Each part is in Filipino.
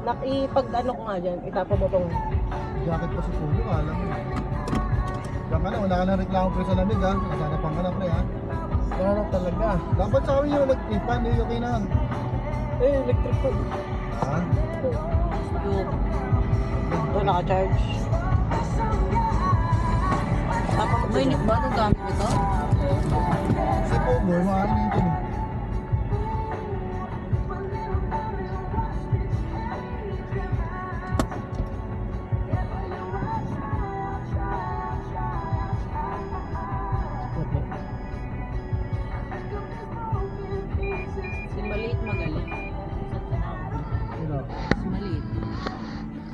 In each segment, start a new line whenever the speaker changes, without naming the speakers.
Nakipag ano ko nga dyan, itapa mo tong
Jacket pa sa pulo, alam mo. Diyan ka na, wala ka nang reklamo pre sa lamig ha. Sana pang anak pre ha.
ano talaga.
Dapat sa amin yung electric-pan, eh, okay na.
Electric to.
Ha?
Ito, naka-charge.
Mainit ba ito gamit ito?
Kasi po, boy, mahal na ito.
Si maliit magaling.
Sino?
Si maliit.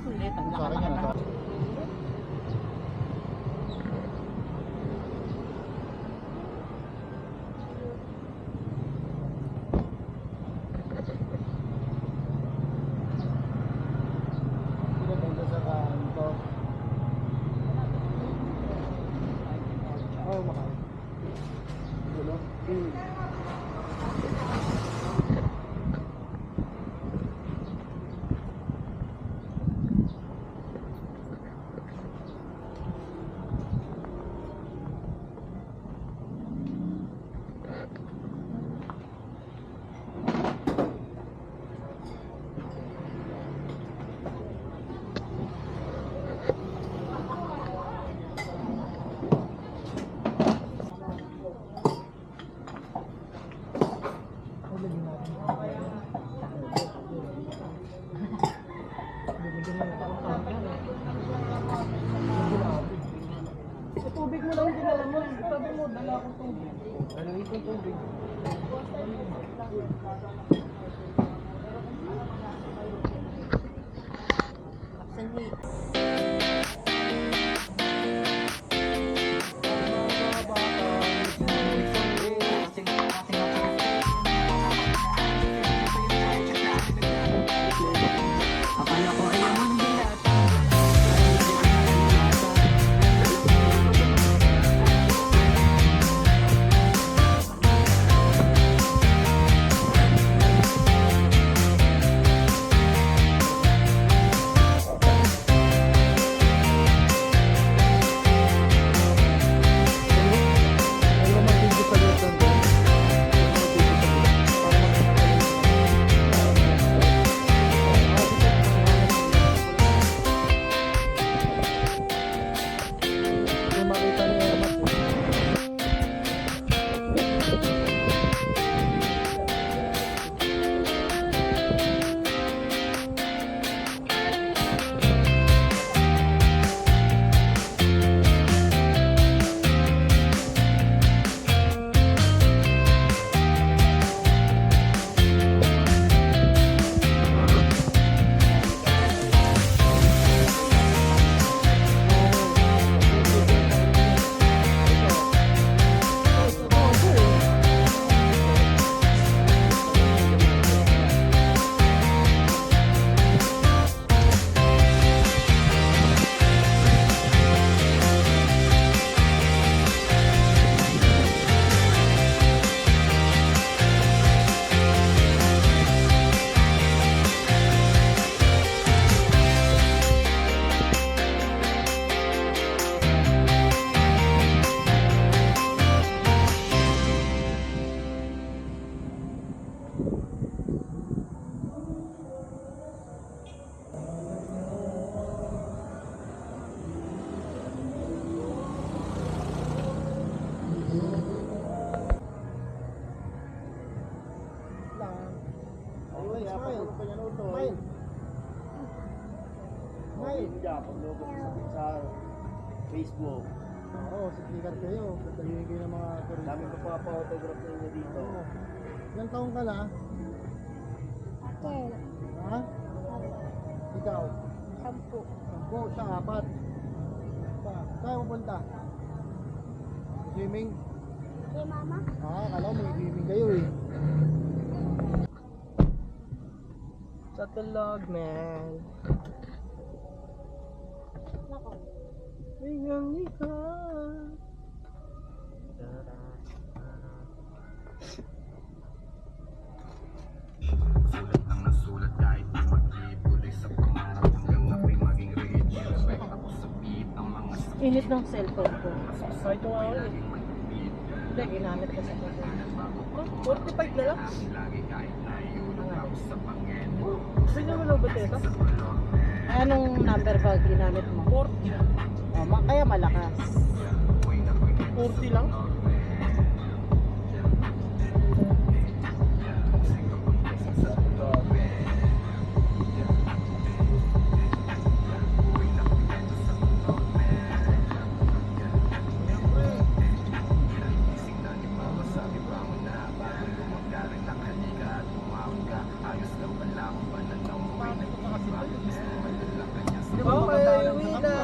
Ulit, ang
Sa akin yan,
laka-laka.
Sino banda sa kanto? Oo, makain. Gulo?
Tubig mo lang dinala mo. Sabi mo, dala akong tubig. Ano itong tubig?
Sa Facebook. Oo, siksikan kayo. Sasabihin kayo ng mga turista. Dami ko pa pa-autograph ninyo dito. Oo. Ilang taong ka na?
Kel,
Ha? Ikaw?
10.
10, siya 4. Saan pupunta? Swimming?
Kay mama?
Akala ko may swimming kayo eh.
Sa tulog, man.
Nako.
Biglang ikaw.
Sulat ng nasulat kahit di mag-ibuloy sa
Init ng cellphone ko.
Kahit yung ako eh.
Hindi, ginamit ko sa kasi.
Oh, 45 na lang. Gusto niyo mo lang ba ito?
Ay, anong number ba ginamit mo?
40.
Kaya malakas.
40 lang? Di ba? Okay, uwi na.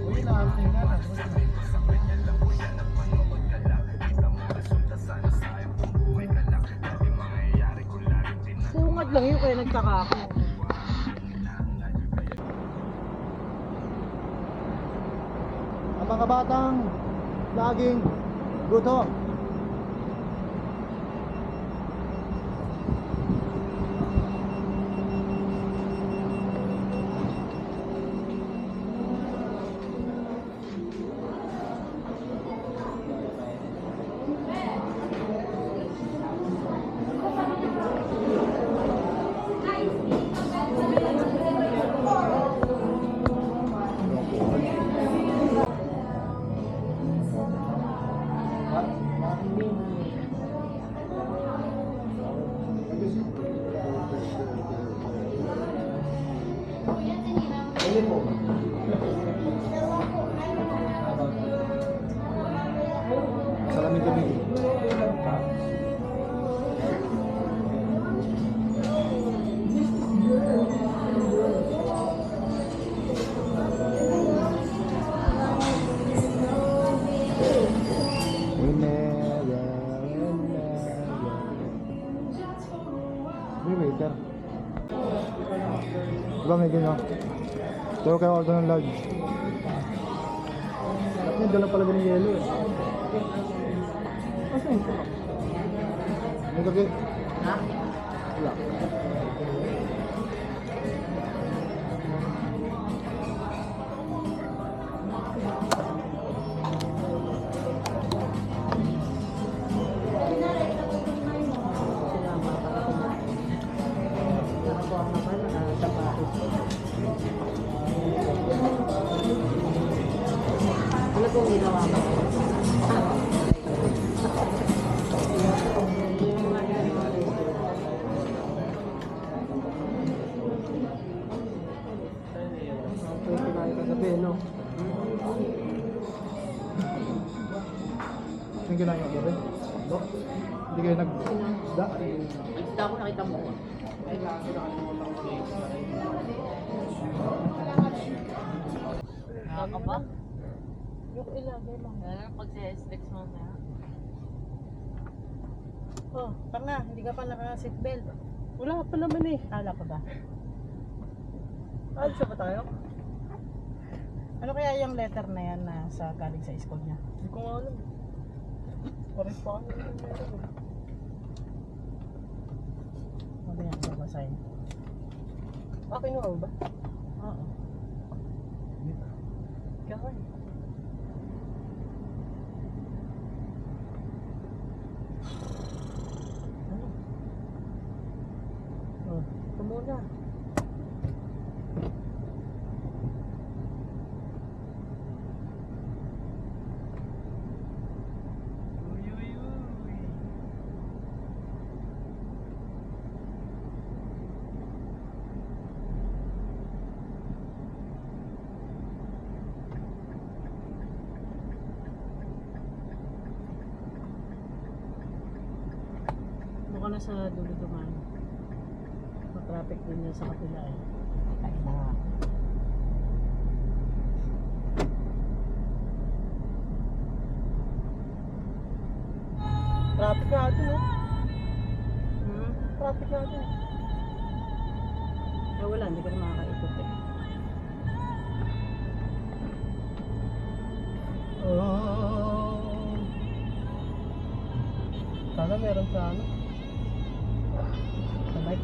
Uy, nakating na.
Sungad lang yun kaya nagtaka ako.
Ang mga batang laging guto. Salamin kami. Waiter. Diba may ganyan? Pero kayo order ng large. Dapat yung dala pala ng yelo eh. Asa yung sarap? May kaki?
Ha?
Wala.
Ano pong ginawa mo?
Pwede kinain kagabi, no?
Yung kinain ang gabi? No? Hindi kayo nag-isda?
Isda ko nakita mo. Nakakaba?
Yung ilagay mo.
Lalo pag si-SLEX mo na.
Oh, tanga, hindi ka pa naka-seatbelt. Wala pa naman eh.
Kala ko ba?
Alis na ba tayo?
Ano kaya yung letter na yan na sa galing sa school niya?
Hindi ko nga alam. Pares pa kami ng meron eh.
Ano yan? Babasahin.
Akin nga ba?
Oo.
Kaya nga eh. Ano? Oh, ito muna. Uy, uy, uy.
Ano ka na sa dulo dumaan? Ma-traffic din yan sa kapila eh. Kain na nga.
Traffic natin, no?
Hmm?
Traffic natin.
Eh wala, hindi ka na makakaikot eh.
Oh. Sana meron sa ano. Sabay.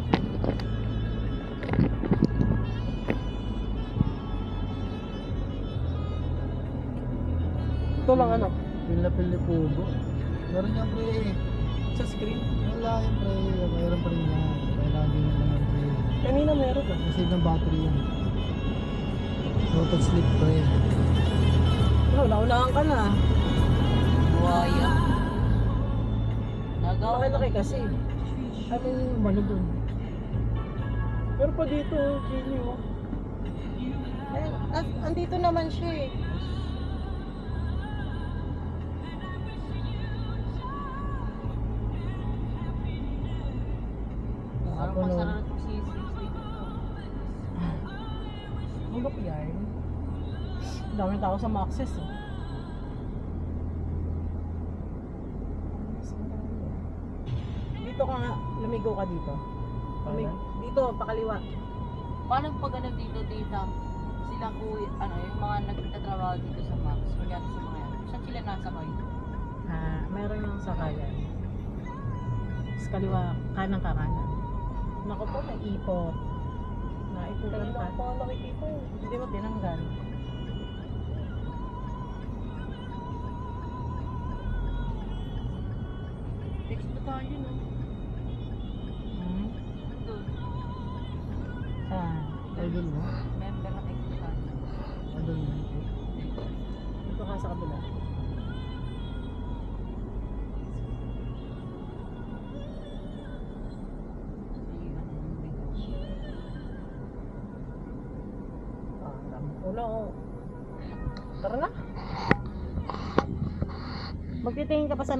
Ito lang ano.
Pinapil ni Pugo. Meron niya pre.
Sa screen.
Wala yan pre. Mayroon pa rin yan. Kailangan din yung mga pre.
Kanina meron ah.
Kasi ng battery yan. Total sleep pre.
Oh, naunahan ka na.
Buhaya. Nagawa
Laki-laki kasi.
Ano yung mano dun?
Pero pa dito, chili oh. Andito naman siya eh.
Parang
Ako nun.
masarap itong sisig.
Ang gapi yan. Ang daming tao sa Maxis eh. Dito ka nga, lumigo ka dito. Dito, pakaliwa.
Paano pag ano dito, tita? Sila kuya, ano, yung mga nagtatrabaho dito sa Max, magkano sa mga yan? Saan sila nasakay?
Meron yung sakayan. Sa kaliwa, kanang ka kanan. Naku po, naipot. Naiputan ka. Hindi mo nakikita eh. Hindi mo tinanggal.
Text na tayo, no?
Hmm?
Nandun.
Saan?
Idol mo?
Member na text na tayo.
Idol mo?
Dito ka sa kabila. Wala oh. Tara na. Magtitingin ka pa sa